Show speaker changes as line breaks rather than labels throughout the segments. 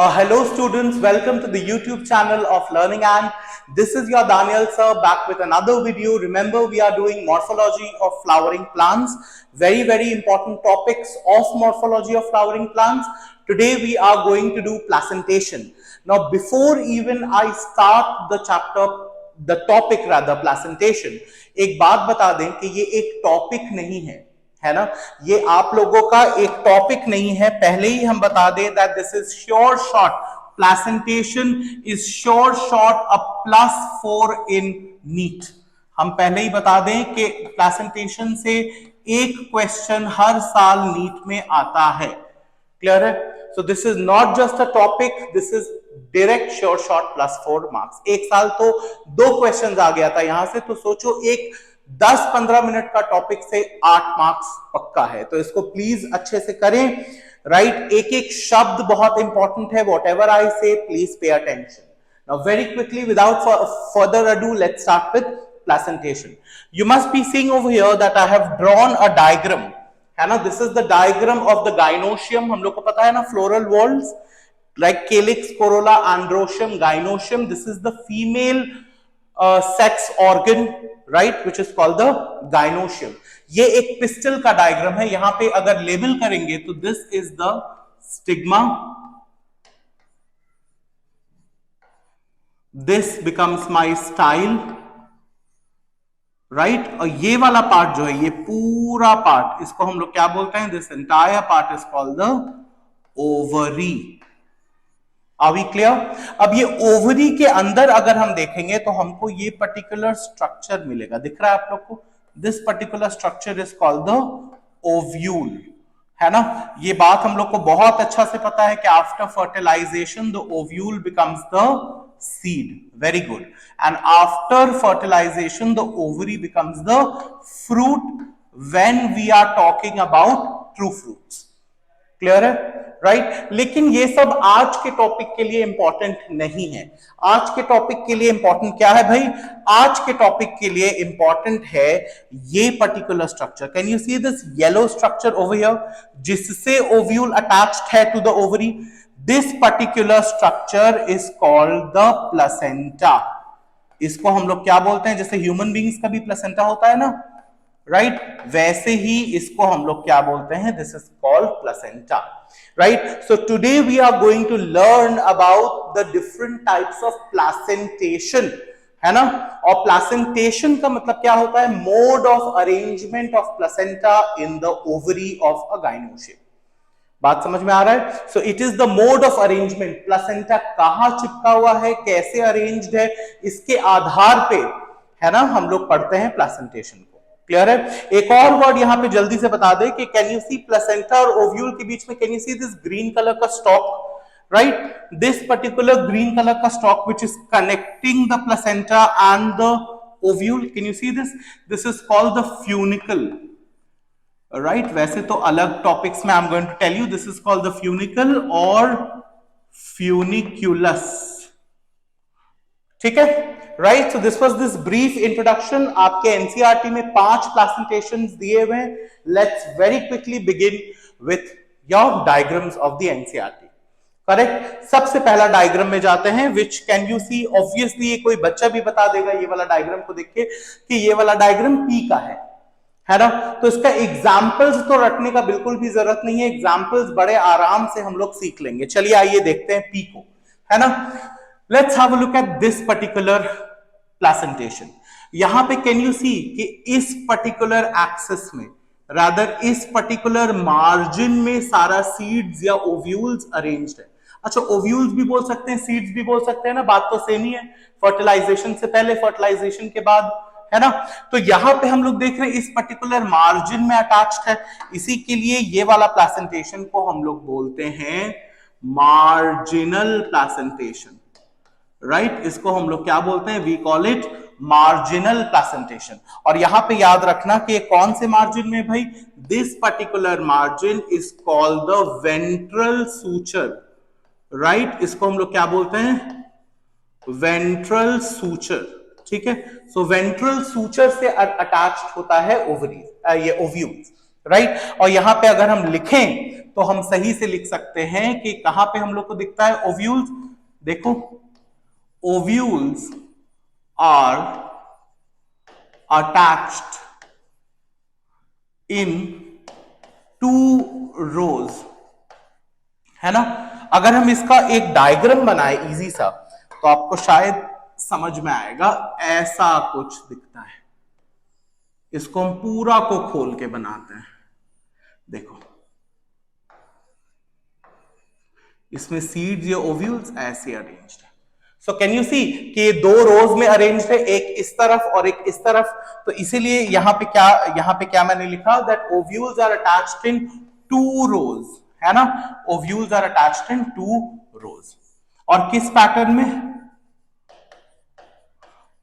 Hello students, welcome to the YouTube channel of Learning and this is your Daniel sir back with another video. Remember we are doing morphology of flowering plants, very important topics of morphology of flowering plants. Today we are going to do placentation. Now before even I start the topic rather placentation, एक बात बता दें कि ये एक topic नहीं है ना, ये आप लोगों का एक टॉपिक नहीं है, पहले ही हम बता दें that this is sure shot placentation is sure shot a +4 in NEET. हम पहले ही बता दें कि प्लेसेंटेशन से एक क्वेश्चन हर साल नीट में आता है। क्लियर है? So this is not just a topic, this is direct sure short +4 marks. एक साल तो 2 क्वेश्चन आ गया था यहां से, तो सोचो एक 10-15 मिनट का टॉपिक से 8 मार्क्स पक्का है, तो इसको प्लीज अच्छे से करें। राइट, एक एक शब्द बहुत इंपॉर्टेंट है, वॉट एवर आई से please pay attention. Now very quickly without further ado let's start with placentation. You must be seeing over here that I have drawn a diagram, है ना। This is the diagram of the gynoecium. हम लोग को पता है ना, floral walls like calyx, corolla, androecium, gynoecium. This is the female sex organ, right, which is called the gynoecium. ये एक पिस्टल का डायग्राम है। यहां पे अगर लेबल करेंगे तो this is the stigma, this becomes my style, right. और ये वाला पार्ट जो है, ये पूरा पार्ट, इसको हम लोग क्या बोलते हैं? This entire part is called the ovary. Are we clear? अब ये ओवरी के अंदर अगर हम देखेंगे तो हमको ये पर्टिकुलर स्ट्रक्चर मिलेगा, दिख रहा है आप लोग को? This particular structure is called the ovule, है ना। ये बात हम लोग को बहुत अच्छा से पता है कि after fertilization the ovule becomes the seed. Very good. And after fertilization the ovary becomes the fruit when we are talking about true fruits. Clear है? राइट, लेकिन ये सब आज के टॉपिक के लिए इंपॉर्टेंट नहीं है। आज के टॉपिक के लिए इंपॉर्टेंट क्या है भाई? आज के टॉपिक के लिए इंपॉर्टेंट है ये particular structure. Can you see this yellow structure over here, जिससे ओव्यूल अटैच्ड है to the ovary? This particular structure is called the placenta. इसको हम लोग क्या बोलते हैं? जैसे ह्यूमन बींग्स का भी प्लेसेंटा होता है ना, राइट, वैसे ही इसको हम लोग क्या बोलते हैं? This is called placenta, right. So today we are going to learn about the different types of placentation, है ना। और प्लेसेंटेशन का मतलब क्या होता है? Mode of arrangement of placenta in the ovary of a gynoecium. बात समझ में आ रहा है? So it is the mode of arrangement. Placenta कहां चिपका हुआ है, कैसे अरेंज्ड है, इसके आधार पे, है ना, हम लोग पढ़ते हैं प्लेसेंटेशन को। क्लियर है? एक और वर्ड यहां पे जल्दी से बता दे कि कैन यू सी प्लेसेंटा और ओव्यूल के बीच में, can you see this green colour का stalk, right, this particular green colour का stalk which is connecting the placenta and the ovule. Can you see this? This is called the funicle, right. वैसे तो अलग टॉपिक्स में I am going to tell you, this is called the funicle और funiculus. ठीक है, right. So this was this brief introduction. आपके NCERT में 5 प्लेसेंटेशंस दिए हुए हैं। Let's very quickly begin with your diagrams of the NCERT. Correct? सबसे पहला डायग्राम में जाते हैं, which can you see, obviously ये कोई बच्चा भी बता देगा ये वाला डायग्राम को देख के कि ये वाला डायग्राम पी का है ना। तो इसका एग्जाम्पल्स तो रटने का बिल्कुल भी जरूरत नहीं है, एग्जाम्पल्स बड़े आराम से हम लोग सीख लेंगे। चलिए आइए देखते हैं पी को, है ना। Let's have a look at this particular placentation. यहां पे कैन यू सी कि इस पर्टिकुलर एक्सिस में, रादर इस पर्टिकुलर मार्जिन में सारा सीड्स या ओव्यूल्स अरेंज्ड है। अच्छा, ओव्यूल्स भी बोल सकते हैं, सीड्स भी बोल सकते हैं ना, बात तो सेम ही है। फर्टिलाइजेशन से पहले, फर्टिलाइजेशन के बाद, है ना। तो यहां पे हम लोग देख रहे हैं इस पर्टिकुलर मार्जिन में अटैच्ड है, इसी के लिए ये वाला प्लेसेंटेशन को हम लोग बोलते हैं मार्जिनल प्लेसेंटेशन, राइट। इसको हम लोग क्या बोलते हैं? We call it marginal placentation. और यहां पे याद रखना कि कौन से मार्जिन में भाई? This particular margin is called the ventral suture, right. इसको हम लोग क्या बोलते हैं? Ventral suture. ठीक है, सो वेंट्रल सूचर से अटैच्ड होता है ओवरीज, ये ओव्यूल्स, राइट। और यहां पे अगर हम लिखें तो हम सही से लिख सकते हैं कि कहां पे हम लोग को दिखता है ओव्यूल्स। देखो, ओव्यूल्स आर अटैच्ड इन 2 रोज, है ना। अगर हम इसका एक डायग्राम बनाए इजी सा, तो आपको शायद समझ में आएगा। ऐसा कुछ दिखता है। इसको हम पूरा को खोल के बनाते हैं। देखो, इसमें सीड्स या ओव्यूल्स ऐसे अरेंज्ड है। सो कैन यू सी कि ये 2 रोज में अरेंज्ड है, एक इस तरफ और एक इस तरफ। तो इसीलिए यहां पे क्या मैंने लिखा, that ovules are attached in 2 रोज, है ना। ओव्यूल्स आर अटैच्ड इन 2 रोज। और किस पैटर्न में?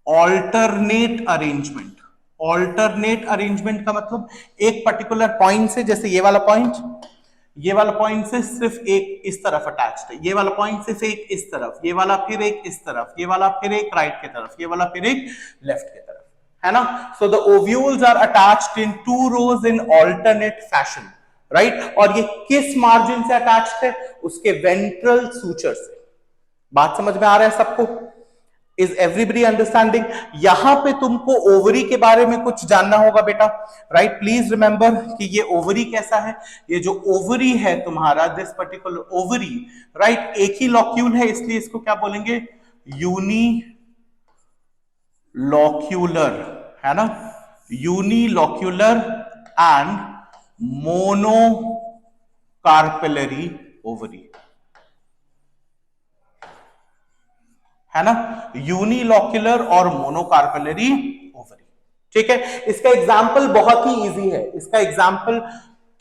Alternate arrangement. ऑल्टरनेट अरेंजमेंट का मतलब एक पर्टिकुलर पॉइंट से, जैसे ये वाला पॉइंट से सिर्फ एक इस तरफ अटैच्ड है, ये वाला पॉइंट से एक इस तरफ, ये वाला फिर एक इस तरफ, ये वाला फिर एक राइट की तरफ, ये वाला फिर एक लेफ्ट की तरफ, है ना। So the ovules are attached in 2 rows in alternate fashion, right. और ये किस मार्जिन से अटैच्ड है? उसके वेंट्रल सूचर से। बात समझ में आ रहा है सबको? Is everybody understanding? यहां पे तुमको ओवरी के बारे में कुछ जानना होगा बेटा, राइट। प्लीज रिमेंबर कि ये ओवरी कैसा है। ये जो ओवरी है तुम्हारा, दिस पर्टिकुलर ओवरी, राइट, एक ही लॉक्यूल है, इसलिए इसको क्या बोलेंगे? यूनिलॉक्यूलर, है ना। यूनिलॉक्यूलर एंड मोनोकार्पेलरी ओवरी, है ना। यूनिलॉक्यूलर और मोनोकार्पेलरी ओवरी, ठीक है। इसका एग्जाम्पल बहुत ही इजी है। इसका एग्जाम्पल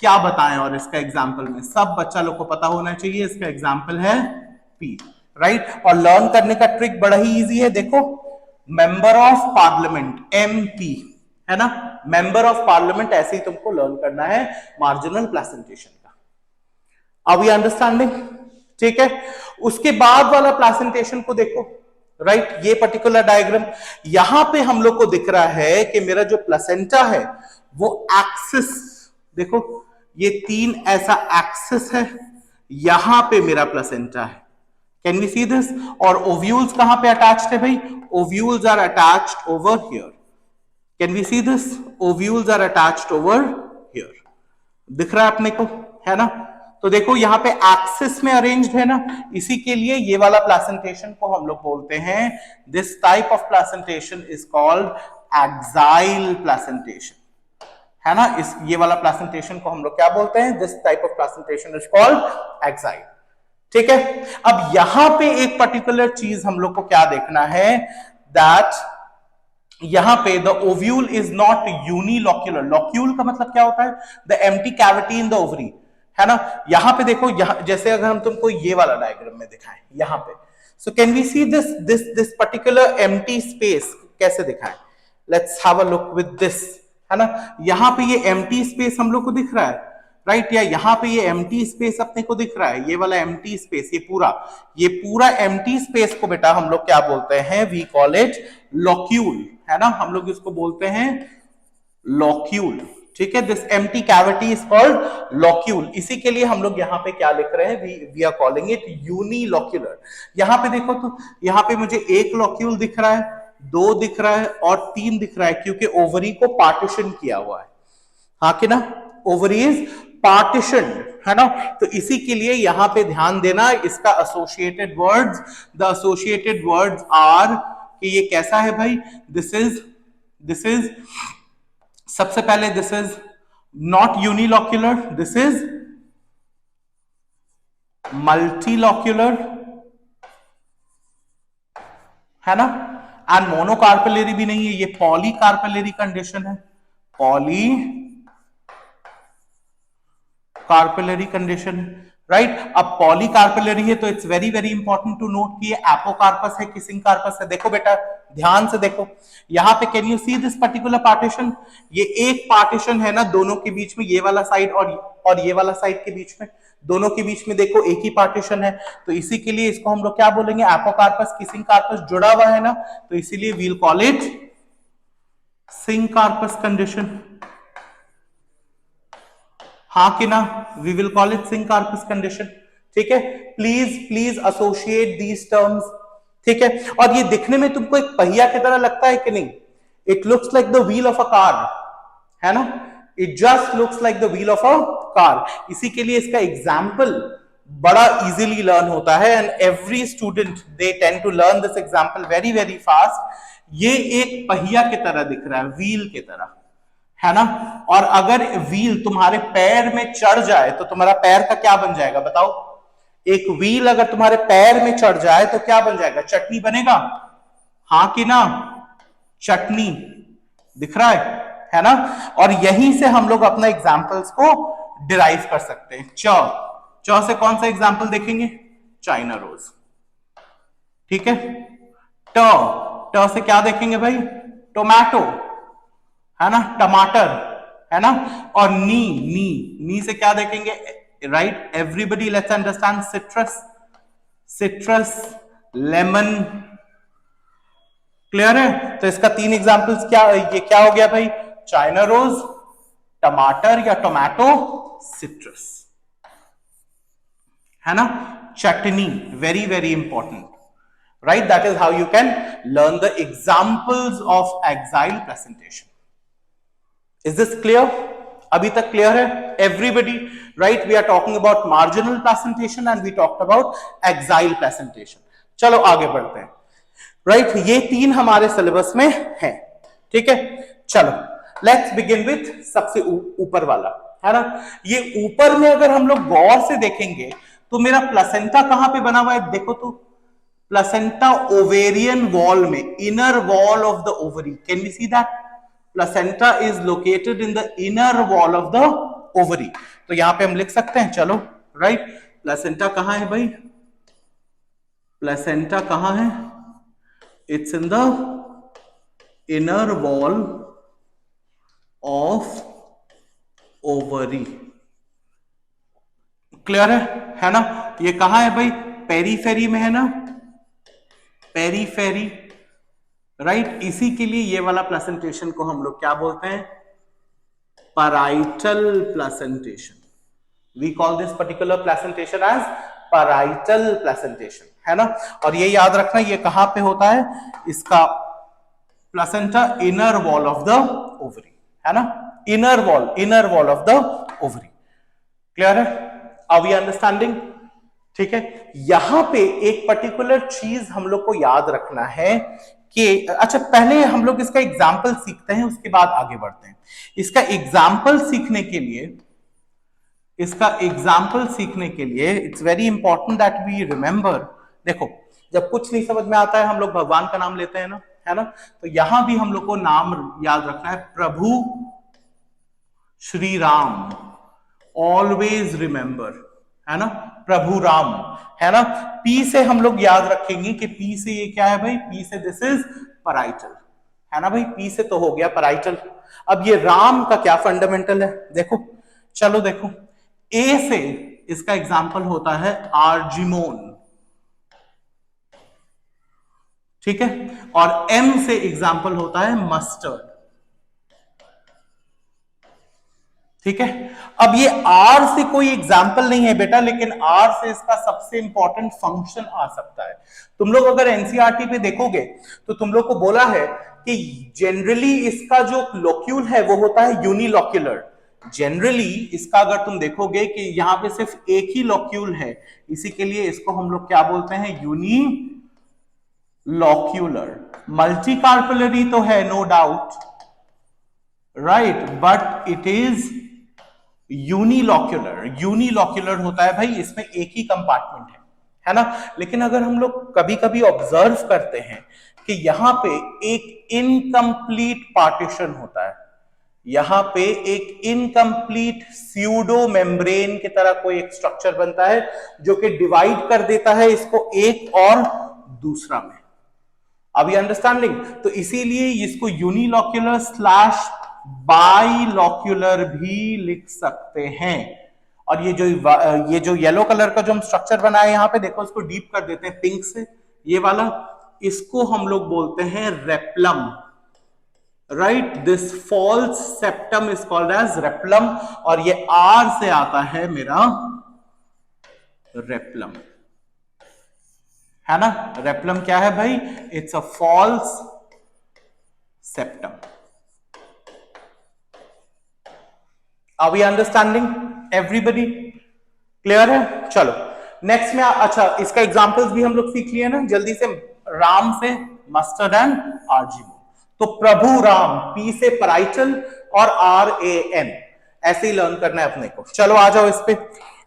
क्या बताएं? और इसका एग्जाम्पल में सब बच्चा लोग को पता होना चाहिए। इसका एग्जाम्पल है पी, राइट। और लर्न करने का ट्रिक बड़ा ही इजी है। देखो, मेंबर ऑफ पार्लियामेंट, एमपी, है ना। मेंबर ऑफ पार्लियामेंट ऐसे ही तुमको लर्न करना है मार्जिनल प्लेसेंटेशन का। Are we understanding? ठीक है। उसके बाद वाला प्लेसेंटेशन को देखो, राइट। ये पर्टिकुलर डायग्राम, यहां पे हम लोग को दिख रहा है कि मेरा जो प्लेसेंटा है वो एक्सिस, देखो ये 3 ऐसा एक्सिस है, यहां पे मेरा प्लेसेंटा है। Can we see this? और ओव्यूल्स कहां पे अटैच्ड है भाई? Ovules are attached over here. Can we see this? Ovules are attached over here. दिख रहा है अपने को, है ना। तो देखो यहां पे एक्सिस में अरेंज्ड है ना, इसी के लिए ये वाला प्लेसेंटेशन को हम लोग बोलते हैं, this type of placentation is called exile placentation, है ना। इस ये वाला प्लेसेंटेशन को हम लोग क्या बोलते हैं? This type of placentation is called axile, ठीक है। अब यहां पे एक पर्टिकुलर चीज हम लोग को क्या देखना है, दैट यहां पे the ovule is not unilocular. Locule का मतलब क्या होता है? The empty cavity in the ovary, है ना। यहां पे देखो, यहां जैसे अगर हम तुमको ये वाला डायग्राम में दिखाएं यहां पे, so can we see this particular empty space कैसे दिखाएं? Let's have a look with this, है ना। यहां पे ये एम्प्टी स्पेस हम लोग को दिख रहा है, राइट। या यहां पे ये एम्प्टी स्पेस अपने को दिख रहा है, ये वाला एम्प्टी स्पेस, ये पूरा एम्प्टी स्पेस को बेटा हम लोग क्या बोलते हैं? वी कॉल इट लॉक्यूल, है ना। हम लोग इसको बोलते हैं लॉक्यूल, ठीक है। This empty cavity is called locule. इसी के लिए हम लोग यहां पे क्या लिख रहे हैं? We are calling it unilocular. यहां पे देखो, तो यहां पे मुझे एक लॉक्यूल दिख रहा है, 2 दिख रहा है और 3 दिख रहा है, क्योंकि ओवरी को पार्टीशन किया हुआ है, हाँ कि ना। ओवरी इज पार्टीशन, है ना। तो इसी के लिए यहां पे ध्यान देना, इसका associated words, the associated words are, कि ये कैसा है भाई? दिस इज सबसे पहले this is not unilocular, this is multilocular, है ना। एंड मोनोकार्पेलरी भी नहीं है, ये पॉलीकार्पेलरी कंडीशन है, पॉली कार्पेलरी कंडीशन, राइट। अब पॉलीकार्पेलरी है तो it's very very important to note कि ये एपोकार्पस है कि सिंकार्पस है। देखो बेटा, ध्यान से देखो यहां पे, can you see this particular partition? ये एक पार्टीशन है ना दोनों के बीच में, ये वाला साइड और ये वाला साइड के बीच में, दोनों के बीच में देखो एक ही पार्टीशन है। तो इसी के लिए इसको हम लोग क्या बोलेंगे? एपोकार्पस की सिंकार्पस जुड़ा हुआ है ना, तो इसीलिए we'll call it syncarpous condition, हाँ कि ना? We will call it syncarpous condition. ठीक है, please please associate these terms. ठीक है, और ये दिखने में तुमको एक पहिया की तरह लगता है कि नहीं? It looks like the wheel of a car, है ना? It just looks like the wheel of a car. इसी के लिए इसका एग्जाम्पल बड़ा इजीली लर्न होता है, and every student they tend to learn this example very very fast. ये एक पहिया की तरह दिख रहा है, व्हील की तरह, है ना? और अगर व्हील तुम्हारे पैर में चढ़ जाए तो तुम्हारा पैर का क्या बन जाएगा बताओ? एक व्हील अगर तुम्हारे पैर में चढ़ जाए तो क्या बन जाएगा? चटनी बनेगा, हाँ कि ना? चटनी दिख रहा है ना? और यहीं से हम लोग अपना एग्जाम्पल्स को डिराइव कर सकते हैं। च से कौन सा एग्जाम्पल देखेंगे? China rose. ठीक है, ट से क्या देखेंगे भाई? टोमेटो, है ना? टमाटर, है ना? और नी से क्या देखेंगे? Right, everybody let's understand citrus, citrus, lemon. Clear है? तो इसका 3 एग्जांपल्स क्या, ये क्या हो गया भाई? चाइना रोज, टमाटर या टोमेटो, सिट्रस, है ना? चटनी, very very important, right? That is how you can learn the examples of axile presentation. Is this clear? अभी तक क्लियर है everybody? Right, we are talking about marginal presentation and we talked about axile presentation. चलो आगे बढ़ते हैं। Right, ये 3 हमारे syllabus में है। ठीक है, चलो लेट्स बिगिन विथ सबसे ऊपर वाला, है ना? ये ऊपर में अगर हम लोग गौर से देखेंगे तो मेरा प्लेसेंटा कहां पे बना हुआ है? देखो तो, प्लेसेंटा ओवेरियन वॉल में, inner wall of the ovary. Can we see that? Placenta is located in the inner wall of the ovary. तो यहां पे हम लिख सकते हैं, चलो राइट, प्लेसेंटा कहां है भाई? प्लेसेंटा कहां है? It's in the inner wall of ovary. Clear है ना? ये कहां है भाई? पेरीफेरी में है ना? Periphery, right? इसी के लिए ये वाला प्लेसेंटेशन को हम लोग क्या बोलते हैं? parietal placentation. We call this particular placentation as parietal placentation, है ना? और ये याद रखना, ये कहां पे होता है? इसका placenta inner wall of the ovary, है ना? Inner wall of the ovary. Clear है? Are we understanding? ठीक है, यहां पे एक पर्टिकुलर चीज हम लोग को याद रखना है कि, अच्छा पहले हम लोग इसका एग्जाम्पल सीखते हैं, उसके बाद आगे बढ़ते हैं। इसका एग्जाम्पल सीखने के लिए it's very important that we remember. देखो, जब कुछ नहीं समझ में आता है हम लोग भगवान का नाम लेते हैं ना, है ना? तो यहां भी हम लोग को नाम याद रखना है, प्रभु श्री राम, ऑलवेज रिमेंबर, है ना? प्रभु राम, है ना? पी से हम लोग याद रखेंगे कि पी से ये क्या है भाई? पी से दिस इज पैराइटल, है ना भाई? पी से तो हो गया पैराइटल। अब ये राम का क्या फंडामेंटल है? देखो, चलो देखो, ए से इसका एग्जाम्पल होता है आर्जिमोन, ठीक है? और एम से एग्जाम्पल होता है मस्टर्ड, ठीक है? अब ये आर से कोई एग्जाम्पल नहीं है बेटा, लेकिन आर से इसका सबसे इंपॉर्टेंट फंक्शन आ सकता है। तुम लोग अगर एनसीईआरटी पे देखोगे तो तुम लोग को बोला है कि जनरली इसका जो लोक्यूल है वो होता है यूनिलोक्यूलर। जनरली इसका अगर तुम देखोगे कि यहां पे सिर्फ एक ही लोक्यूल है, इसी के लिए इसको हम लोग क्या बोलते हैं? यूनिलोक्यूलर। मल्टीकार्पलरी तो है, no doubt, right, but it is unilocular होता है भाई, इसमें एक ही कंपार्टमेंट है ना? लेकिन अगर हम लोग कभी कभी ऑब्जर्व करते हैं कि यहां पे एक इनकम्प्लीट पार्टीशन होता है, यहां पे एक इनकम्प्लीट स्यूडो मेम्ब्रेन की तरह कोई एक स्ट्रक्चर बनता है जो कि डिवाइड कर देता है इसको एक और दूसरा में। अभी अंडरस्टैंडिंग? तो इसीलिए इसको यूनिलोक्यूलर स्लैश बाइलोक्यूलर भी लिख सकते हैं। और ये जो येलो कलर का जो हम स्ट्रक्चर बनाए यहां पे देखो, इसको डीप कर देते हैं पिंक से, ये वाला, इसको हम लोग बोलते हैं replum. Right, this false septum is called as replum, और ये आर से आता है मेरा रेप्लम, है ना। रेप्लम क्या है भाई? It's a false septum. Are we understanding everybody? Clear है? चलो नेक्स्ट में अच्छा, इसका एग्जांपल्स भी हम लोग सीख लिए ना जल्दी से। राम से मस्टर्ड एंड आरजीबो। तो प्रभु राम, पी से पराइचल और RAN, ऐसे ही लर्न करना है अपने को। चलो आ जाओ इस पे।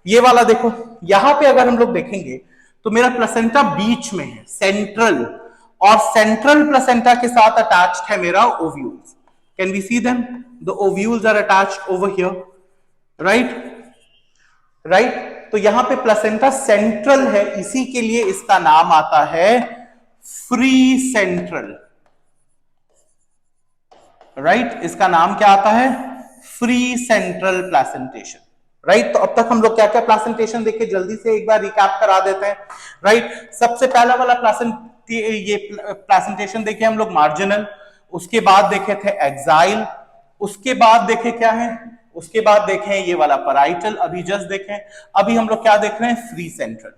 ये वाला देखो, यहां पे अगर हम लोग देखेंगे तो मेरा प्लेसेंटा बीच में है, सेंट्रल, और सेंट्रल प्लेसेंटा के साथ अटैच्ड है मेरा ovules. Can we see them? The ovules are attached over here, right? Right, तो यहां पे प्लेसेंटा सेंट्रल है, इसी के लिए इसका नाम आता है फ्री सेंट्रल। राइट, इसका नाम क्या आता है? Free central placentation. राइट, तो अब तक हम लोग क्या क्या प्लेसेंटेशन देखे, जल्दी से एक बार रिकैप करा देते हैं। राइट, सबसे पहला वाला ये प्लेसेंटेशन देखे हम लोग मार्जिनल, उसके बाद देखे थे एक्साइल, उसके बाद देखे क्या है, उसके बाद देखें ये वाला पैराइटल, अभी जस्ट देखें। अभी हम लोग क्या देख रहे हैं? Free central.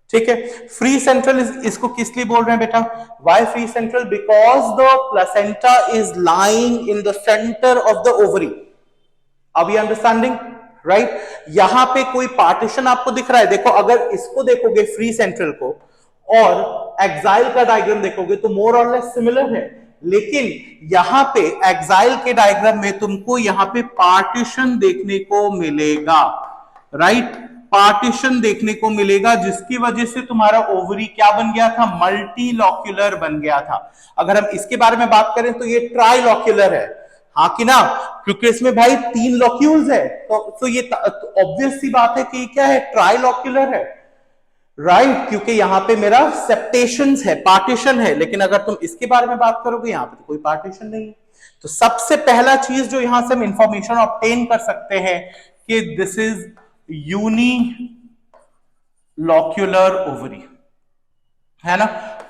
ठीक है, फ्री सेंट्रल इसको किस लिए बोल रहे हैं बेटा? Why free central? Because the placenta is lying in the centre of the ovary. Are we understanding? Right, यहां पे कोई पार्टीशन आपको दिख रहा है? देखो, अगर इसको देखोगे फ्री सेंट्रल को और एक्साइल का डायग्राम देखोगे तो मोर और लेस सिमिलर है, लेकिन यहां पे एक्साइल के डायग्राम में तुमको यहां पे पार्टीशन देखने को मिलेगा। राइट, पार्टीशन देखने को मिलेगा, जिसकी वजह से तुम्हारा ओवरी क्या बन गया था? मल्टीलॉक्यूलर बन गया था। अगर हम इसके बारे में बात करें तो ये ट्राइलॉक्यूलर है, हाँ कि ना? क्योंकि इसमें भाई 3 लॉक्यूल्स है, तो ये ऑब्वियस सी बात है कि क्या है? ट्राइलॉक्यूलर है। राइट, क्योंकि यहां पे मेरा सेप्टेशंस है, पार्टीशन है, लेकिन अगर तुम इसके बारे में बात करोगे यहां पे तो कोई पार्टीशन नहीं है। तो सबसे पहला चीज जो यहां से हम इंफॉर्मेशन ऑब्टेन कर सकते हैं कि दिस इज यूनिलॉक्यूलर ओवरी, है ना?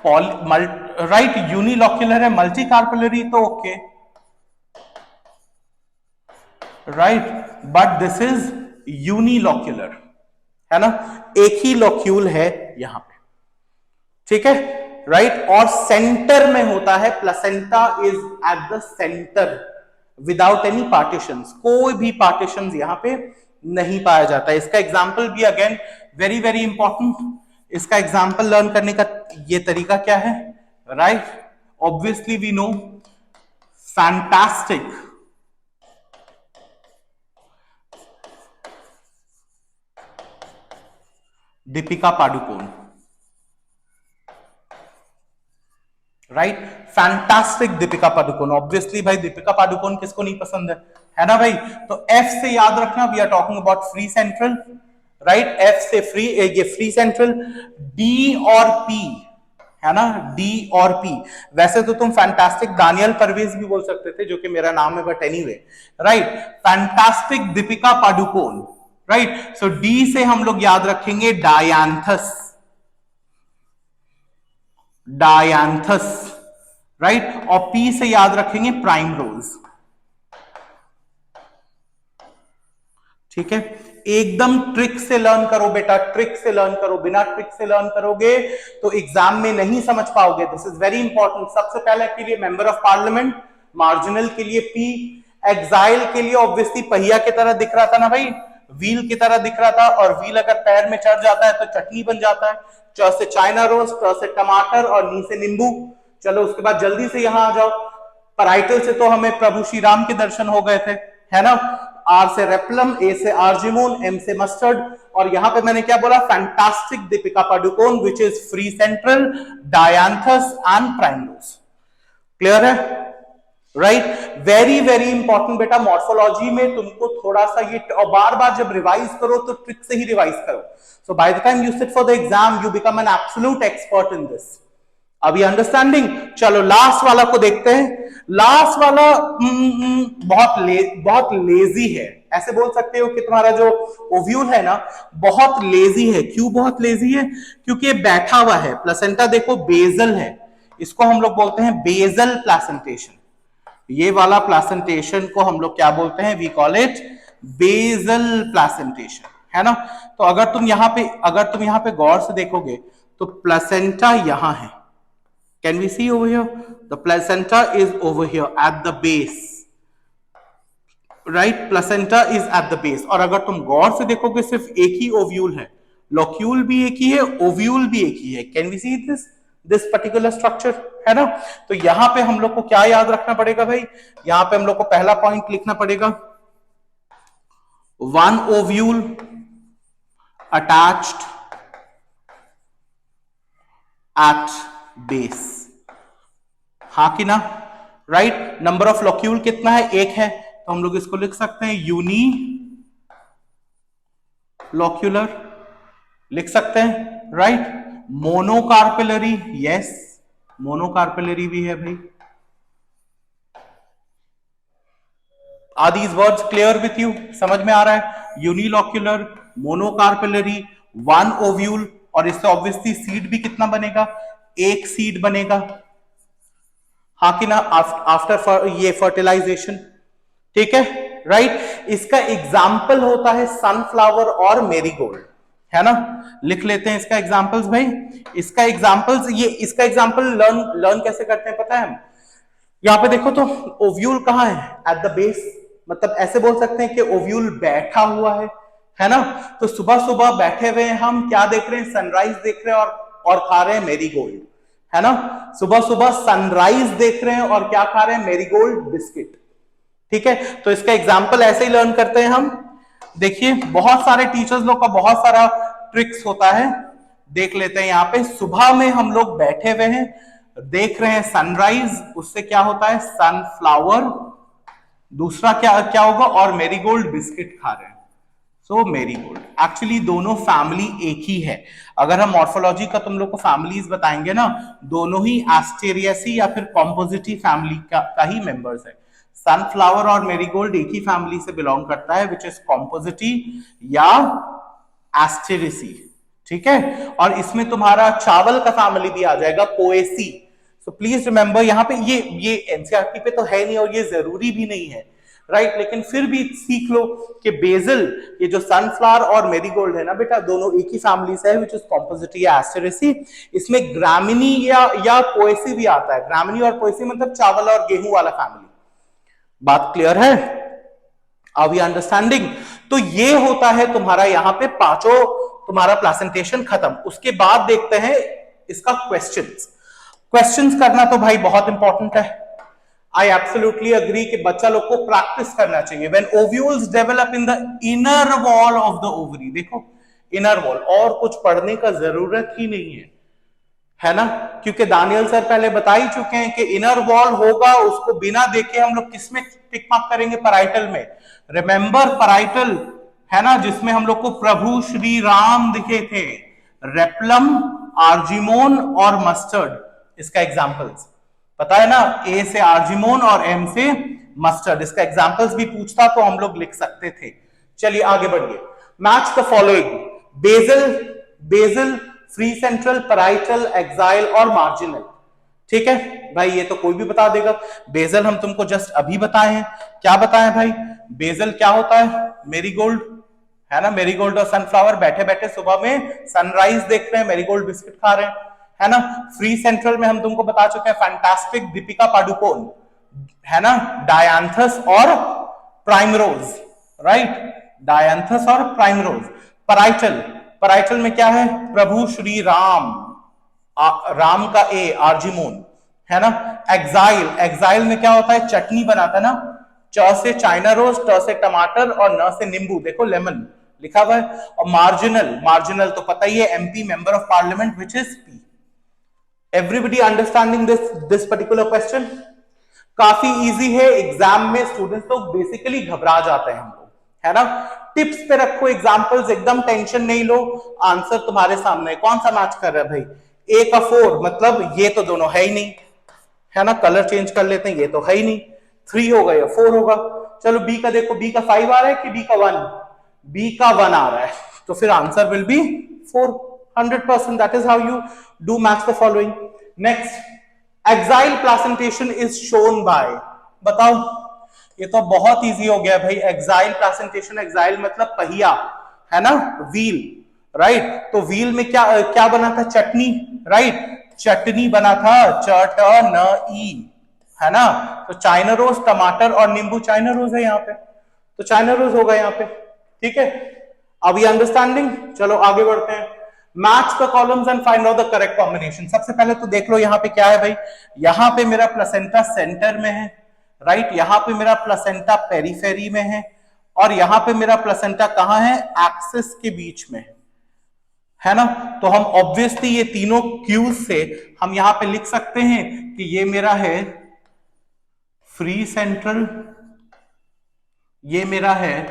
राइट, यूनिलॉक्यूलर है, मल्टी कार्पेलरी तो okay, right, but this is unilocular, है ना? एक ही लॉक्यूल है यहां पे, ठीक है? राइट, और सेंटर में होता है, placenta is at the centre without any partitions, कोई भी पार्टीशंस यहां पे नहीं पाया जाता है। इसका एग्जांपल भी अगेन वेरी वेरी इंपॉर्टेंट, इसका एग्जांपल लर्न करने का ये तरीका क्या है? Right, obviously we know fantastic Deepika Padukone. Right, fantastic Deepika Padukone. Obviously भाई दीपिका पादुकोण किसको नहीं पसंद है ना भाई? तो एफ से याद रखना, we are talking about free central. Right, F से फ्री, ये फ्री सेंट्रल। डी और पी, है ना? डी और पी, वैसे तो तुम फैंटास्टिक दानियल परवेज भी बोल सकते थे, जो कि मेरा नाम है, but anyway. Right, fantastic Deepika Padukone. Right, so D से हम लोग याद रखेंगे डायांथस, डायांथस, राइट, और पी से याद रखेंगे प्राइमरोज। ठीक है, एकदम ट्रिक से लर्न करो बेटा, ट्रिक से लर्न करो, बिना ट्रिक से लर्न करोगे तो एग्जाम में नहीं समझ पाओगे। This is very important. सबसे पहले के लिए मेंबर ऑफ पार्लियामेंट, मार्जिनल के लिए पी, एक्साइल के लिए ऑब्वियसली पहिया की तरह दिख रहा था ना भाई, व्हील की तरह दिख रहा था, और व्हील अगर पैर में चढ़ जाता है तो चटनी बन जाता है। च से चाइना रोज, ट से टमाटर और नी से नींबू। चलो उसके बाद जल्दी से यहां आ जाओ। पैराइटल से तो हमें प्रभु श्री राम के दर्शन हो गए थे, है ना? आर से रेप्लम, ए से आर्जिमोन, एम से मस्टर्ड, और यहां पे मैंने क्या बोला? Fantastic Deepika Padukone, which is free central, dianthus and primrose. Clear है? राइट, वेरी वेरी इंपॉर्टेंट बेटा। मॉर्फोलॉजी में तुमको थोड़ा सा ये, और बार बार जब रिवाइज करो तो ट्रिक से ही रिवाइज करो, so by the time you sit for the exam you become an absolute expert in this. अभी अंडरस्टैंडिंग? चलो लास्ट वाला को देखते हैं। लास्ट वाला बहुत लेजी है, ऐसे बोल सकते हो कि तुम्हारा जो ओव्यूल है ना बहुत लेजी है। क्यों बहुत लेजी है? क्योंकि ये बैठा हुआ है। प्लेसेंटा देखो बेजल है, इसको हम लोग बोलते हैं बेजल प्लेसेंटेशन। ये वाला प्लेसेंटेशन को हम लोग क्या बोलते हैं, we call it basal placentation, है ना। तो अगर तुम यहां पे गौर से देखोगे तो प्लेसेंटा यहां है, can we see over here, the placenta is over here at the base, right, placenta is at the base. और अगर तुम गौर से देखोगे सिर्फ एक ही ओव्यूल है, लोक्यूल भी एक ही है, ओव्यूल भी एक ही है, can we see this particular structure, है ना। तो यहां पे हम लोग को क्या याद रखना पड़ेगा भाई, यहां पे हम लोग को पहला पॉइंट लिखना पड़ेगा, one ovule attached eight base, हाँ कि ना, राइट। नंबर ऑफ लोक्यूल कितना है, एक है, तो हम लोग इसको लिख सकते हैं यूनी लोक्यूलर, लिख सकते हैं, राइट। मोनोकार्पिलरी, यस, मोनोकार्पिलरी भी है भाई। Are these words clear with you, समझ में आ रहा है, यूनिलोक्यूलर, मोनोकार्पिलरी, वन ओव्यूल, और इससे ऑब्वियसली सीड भी कितना बनेगा, एक सीड बनेगा, हाँ कि ना, आफ्टर ये फर्टिलाइजेशन, ठीक है, राइट। इसका एग्जाम्पल होता है सनफ्लावर और मेरीगोल्ड, है ना। लिख लेते हैं इसका एग्जाम्पल्स भाई, इसका एग्जाम्पल लर्न कैसे करते हैं पता है हम, यहां पे देखो तो ओव्यूल कहां है, एट द बेस, मतलब ऐसे बोल सकते हैं कि ओव्यूल बैठा हुआ है ना। तो सुबह सुबह बैठे हुए हैं हम, क्या देख रहे हैं, सनराइज देख रहे हैं और खा रहे हैं मेरीगोल्ड, है ना। सुबह सुबह सनराइज देख रहे हैं और क्या खा रहे हैं, मेरीगोल्ड बिस्किट, ठीक है। तो इसका एग्जाम्पल ऐसे ही लर्न करते हैं हम। देखिए बहुत सारे टीचर्स लोग का बहुत सारा ट्रिक्स होता है, देख लेते हैं। यहाँ पे सुबह में हम लोग बैठे हुए हैं, देख रहे हैं सनराइज, उससे क्या होता है, सनफ्लावर, दूसरा क्या क्या होगा, और मेरीगोल्ड बिस्किट खा रहे हैं, सो मेरीगोल्ड। एक्चुअली दोनों फैमिली एक ही है, अगर हम मॉर्फोलॉजी का तुम लोग को फैमिलीज बताएंगे ना, दोनों ही एस्टेरियसी या फिर कॉम्पोजिटी फैमिली का ही मेंबर्स है। सनफ्लावर और मेरीगोल्ड एक ही फैमिली से बिलोंग करता है, विच इज कॉम्पोजिटी या एस्टेरिसी, ठीक है। और इसमें तुम्हारा चावल का फैमिली भी आ जाएगा, पोएसी। सो प्लीज रिमेंबर, यहाँ पे ये एनसीईआरटी पे तो है नहीं और ये जरूरी भी नहीं है, राइट, लेकिन फिर भी सीख लो कि बेजल, ये जो सनफ्लावर और मेरीगोल्ड है ना बेटा, दोनों एक ही फैमिली से है, विच इज कॉम्पोजिटी या एस्टेरेसी। इसमें ग्रामिनी या पोएसी भी आता है, ग्रामिनी और पोएसी मतलब चावल और गेहूं वाला फैमिली। बात क्लियर है, आर वी अंडरस्टैंडिंग। तो ये होता है तुम्हारा यहाँ पे पांचों, तुम्हारा प्लेसेंटेशन खत्म। उसके बाद देखते हैं इसका क्वेश्चंस करना तो भाई बहुत इंपॉर्टेंट है। आई एब्सोल्युटली अग्री कि बच्चा लोग को प्रैक्टिस करना चाहिए। When ovules develop in the inner wall of the ovary, देखो इनर वॉल, और कुछ पढ़ने का जरूरत ही नहीं है ना, क्योंकि दानियल सर पहले बता ही चुके हैं कि इनर वॉल होगा, उसको बिना देखे हम लोग किसमें टिक मार्क करेंगे, पैराइटल में। रिमेंबर पैराइटल है ना, जिसमें हम लोग को प्रभु श्री राम दिखे थे, रेप्लम, आर्जिमोन और मस्टर्ड, इसका एग्जांपल्स पता है ना, ए से आर्जिमोन और एम से मस्टर्ड, इसका एग्जांपल्स भी पूछता तो हम लोग लिख सकते थे। चलिए आगे बढ़िए, match the following, basal, free central, parietal, axile और मार्जिनल, ठीक है भाई, ये तो कोई भी बता देगा। बेजल हम तुमको जस्ट अभी बताए हैं, क्या बताए भाई, बेजल क्या होता है, मेरीगोल्ड, है ना, मेरीगोल्ड और सनफ्लावर बैठे बैठे सुबह में सनराइज देख रहे हैं, मेरीगोल्ड बिस्किट खा रहे हैं, है ना। फ्री सेंट्रल में हम तुमको बता चुके हैं, फैंटास्टिक, दीपिका पाडुकोन, है ना, डायांथस और प्राइमरोज, राइट, डायांथस और प्राइमरोज। पैराइटल में क्या है, प्रभु श्री राम, राम का ए, आर्जिमोन, है ना। एक्साइल में क्या होता है, चटनी बनाता है ना, च से चाइना रोज, ट से टमाटर और न से नींबू, देखो लेमन लिखा हुआ है। और मार्जिनल तो पता ही है, MP, member of parliament, which is P. Everybody understanding this particular question? काफी इजी है, एग्जाम में स्टूडेंट्स तो बेसिकली घबरा जाते हैं हम लोग, है ना। टिप्स पे रखो एग्जांपल्स, एकदम टेंशन नहीं लो, आंसर तुम्हारे सामने। कौन सा मैच कर रहा है भाई, ए का 4 मतलब ये तो दोनों है ही नहीं, है ना, कलर चेंज कर लेते हैं, ये तो है ही नहीं, 3 होगा या 4 होगा। चलो बी का देखो, बी का 5 आ रहा है कि बी का 1, बी का 1 आ रहा है, तो फिर answer will be 4, 100%। That is how you do match the following. Next, exile placentation is shown by, बताओ, ये तो बहुत इजी हो गया भाई। एक्साइल प्रेजेंटेशन, एक्साइल मतलब पहिया, है ना, व्हील, राइट। तो व्हील में क्या क्या बना था? चटनी, राइट, चटनी बना था, चटनी, है ना। तो चाइना रोज, टमाटर और नींबू, चाइना रोज है यहाँ पे, तो चाइना रोज होगा यहाँ पे, ठीक है। अब ये अंडरस्टैंडिंग, चलो आगे बढ़ते हैं। Match the columns and find out the correct combination. सबसे पहले तो देख लो यहाँ पे क्या है भाई, यहाँ पे मेरा प्लेसेंटा सेंटर में है, राइट, यहाँ पे मेरा प्लेसेंटा पेरीफेरी में है, और यहाँ पे मेरा प्लेसेंटा कहाँ है? एक्सिस के बीच में, है ना। तो हम ऑब्वियसली ये तीनों क्यूज से हम यहां पे लिख सकते हैं कि ये मेरा है फ्री सेंट्रल, ये मेरा है,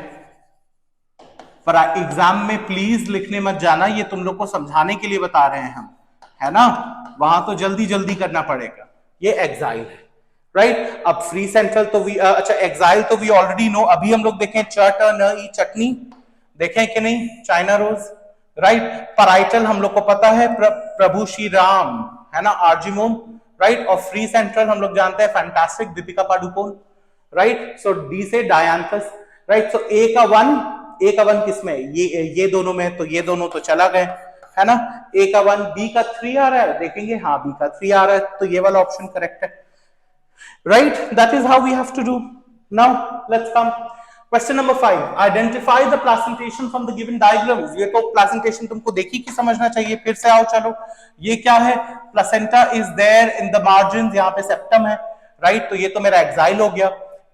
पर एग्जाम में प्लीज लिखने मत जाना, ये तुम लोग को समझाने के लिए बता रहे हैं हम, है ना, वहां तो जल्दी जल्दी करना पड़ेगा। ये एक्साइल है, राइट। अब फ्री सेंट्रल तो वी अच्छा, एक्साइल तो वी ऑलरेडी नो। अभी हम लोग देखें चटनी, चटनी देखें कि नहीं, चाइना रोज, राइट। पैराइटल हम लोग को पता है, प्रभु श्री राम, है ना, आर्जिमोम, राइट। और फ्री सेंट्रल हम लोग जानते हैं फैंटास्टिक, दीपिका पादुकोण, राइट। सो डी से डायंथस, राइट। सो ए का वन किसमें? ये दोनों में, तो ये दोनों तो चला गए, है ना। ए का 1, बी का 3 आ रहा है, देखेंगे, हाँ बी का 3 आ रहा है, तो ये वाला ऑप्शन करेक्ट है, right. That is how we have to do. Now let's come question number 5, identify the presentation from the given diagrams. ये तो प्रेजेंटेशन तुमको देखी कि समझना चाहिए, फिर से आओ चलो। ये क्या है? Placenta is there in the margins, यहाँ पे सेप्टम है, राइट। तो ये तो मेरा एक्साइल हो गया।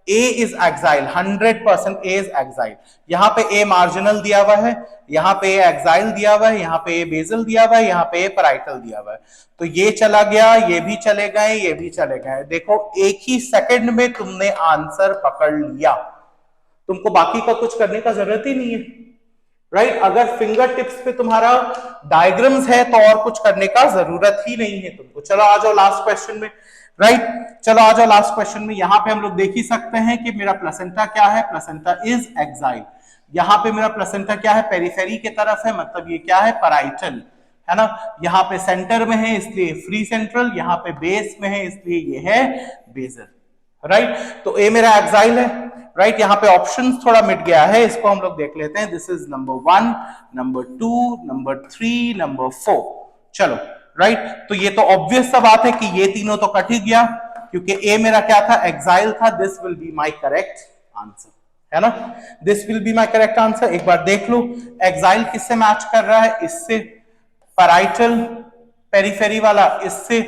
A is axile, 100% A is axile. यहाँ पे A मार्जिनल दिया हुआ है, यहाँ पे A एक्साइल दिया हुआ है, यहाँ पे A बेसल दिया हुआ है, यहाँ पे A पैराइटल दिया हुआ है। तो ये चला गया, ये भी चले गए, ये भी चले गए। देखो एक ही सेकंड में तुमने आंसर पकड़ लिया, तुमको बाकी का कुछ करने का जरूरत ही नहीं है, राइट। अगर फिंगर टिप्स पे तुम्हारा डायग्राम्स है तो और कुछ करने का जरूरत ही नहीं है तुमको। चलो आ जाओ लास्ट क्वेश्चन में, राइट। चलो आ जाओ लास्ट क्वेश्चन में। यहां पे हम लोग देख ही सकते हैं कि मेरा प्लेसेंटा क्या है, प्लेसेंटा इज एक्साइल। यहाँ पे मेरा प्लेसेंटा क्या है? पेरिफेरी के तरफ है, मतलब ये क्या है? पैराइटल, है ना। यहाँ पे सेंटर में है इसलिए फ्री सेंट्रल, यहाँ पे बेस में है इसलिए ये है बेसल, राइट। तो ए मेरा एक्साइल है, राइट। यहाँ पे ऑप्शंस थोड़ा मिट गया है, इसको हम लोग देख लेते हैं। This is number 1, number 2, number 3, number 4। चलो, राइट। तो ये तो ऑब्वियस सा बात है कि ये तीनों तो कट ही गया, क्योंकि ए मेरा क्या था? एक्साइल था। This will be my correct answer, है ना। This will be my correct answer. एक बार देख लो, एक्साइल किससे मैच कर रहा है? इससे, पैराइटल पेरिफेरी वाला इससे,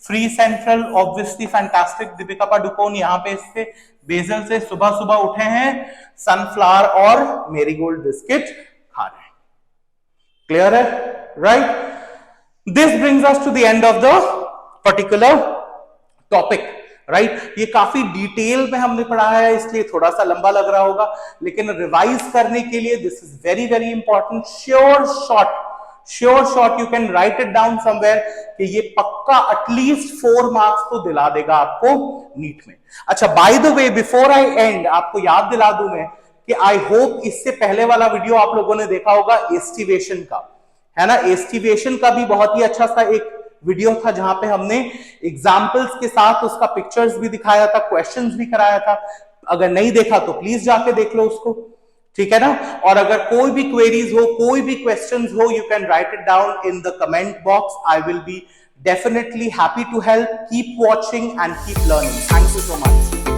free central obviously fantastic Deepika Padukone यहाँ पे इससे, बेसल से सुबह सुबह उठे हैं, सनफ्लावर और मेरीगोल्ड बिस्किट खा रहे हैं। क्लियर है, right. This brings us to the end of the particular topic, right. ये काफी डिटेल में हमने पढ़ा है, इसलिए थोड़ा सा लंबा लग रहा होगा, लेकिन रिवाइज करने के लिए this is very very important. Sure shot you can write it down somewhere कि ये पक्का एटलीस्ट 4 मार्क्स तो दिला देगा आपको नीट में। अच्छा, by the way, before I and आपको याद दिला दूं मैं कि आई होप इससे पहले वाला वीडियो आप लोगों ने देखा होगा एस्टिवेशन का, है ना। एस्टिवेशन का भी बहुत ही अच्छा सा एक वीडियो था, जहां पे हमने एग्जाम्पल्स के साथ उसका पिक्चर्स भी दिखाया था, क्वेश्चंस भी कराया था। अगर नहीं देखा तो प्लीज जाके देख लो उसको, ठीक है ना। और अगर कोई भी क्वेरीज हो, कोई भी क्वेश्चंस हो, you can write it down in the comment box. I will be definitely happy to help. Keep watching and keep learning. Thank you so much.